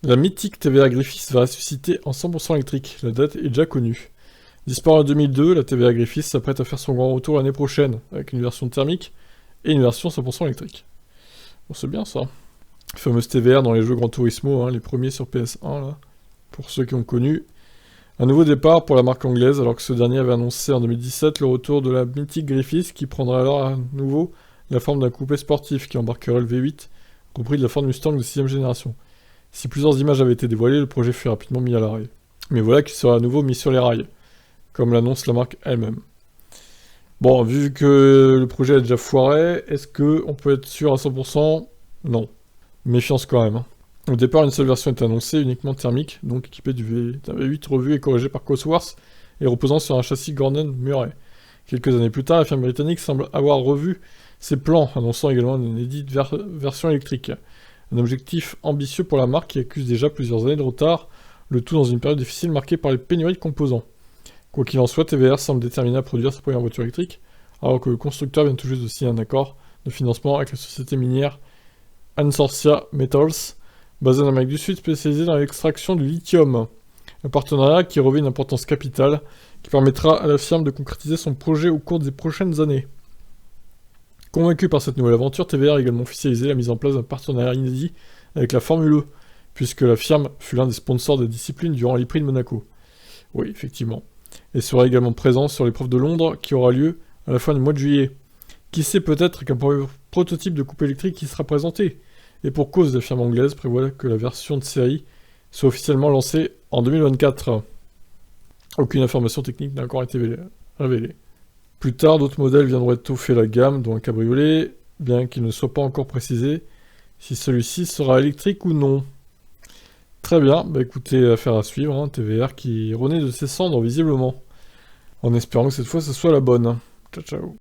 La mythique TVA Griffiths va ressusciter en 100% électrique, la date est déjà connue. Disparue en 2002, la TVA Griffiths s'apprête à faire son grand retour l'année prochaine, avec une version thermique et une version 100% électrique. Bon, c'est bien ça. Fameuse TVR dans les jeux Gran Turismo, les premiers sur PS1, là, pour ceux qui ont connu. Un nouveau départ pour la marque anglaise, alors que ce dernier avait annoncé en 2017 le retour de la mythique Griffiths, qui prendra alors à nouveau la forme d'un coupé sportif qui embarquerait le V8, repris de la Ford Mustang de 6ème génération. Si plusieurs images avaient été dévoilées, le projet fut rapidement mis à l'arrêt. Mais voilà qu'il sera à nouveau mis sur les rails, comme l'annonce la marque elle-même. Bon, vu que le projet a déjà foiré, est-ce qu'on peut être sûr à 100%? Non. Méfiance quand même. Au départ, une seule version est annoncée, uniquement thermique, donc équipée d'un V8 revu et corrigé par Cosworth, et reposant sur un châssis Gordon Murray. Quelques années plus tard, la firme britannique semble avoir revu ses plans, annonçant également une inédite version électrique. Un objectif ambitieux pour la marque qui accuse déjà plusieurs années de retard, le tout dans une période difficile marquée par les pénuries de composants. Quoi qu'il en soit, TVR semble déterminé à produire sa première voiture électrique, alors que le constructeur vient tout juste de signer un accord de financement avec la société minière Ansorcia Metals, basée en Amérique du Sud, spécialisée dans l'extraction du lithium. Un partenariat qui revêt une importance capitale, qui permettra à la firme de concrétiser son projet au cours des prochaines années. Convaincu par cette nouvelle aventure, TVR a également officialisé la mise en place d'un partenariat inédit avec la Formule E, puisque la firme fut l'un des sponsors de la discipline durant les prix de Monaco. Oui, effectivement. Et sera également présent sur l'épreuve de Londres qui aura lieu à la fin du mois de juillet. Qui sait, peut-être qu'un prototype de coupe électrique qui sera présenté. Et pour cause, la firme anglaise prévoit que la version de série soit officiellement lancée en 2024. Aucune information technique n'a encore été révélée. Plus tard, d'autres modèles viendront étoffer la gamme, dont un cabriolet, bien qu'il ne soit pas encore précisé si celui-ci sera électrique ou non. Très bien, bah écoutez, affaire à suivre, TVR qui renaît de ses cendres visiblement. En espérant que cette fois ce soit la bonne. Ciao ciao.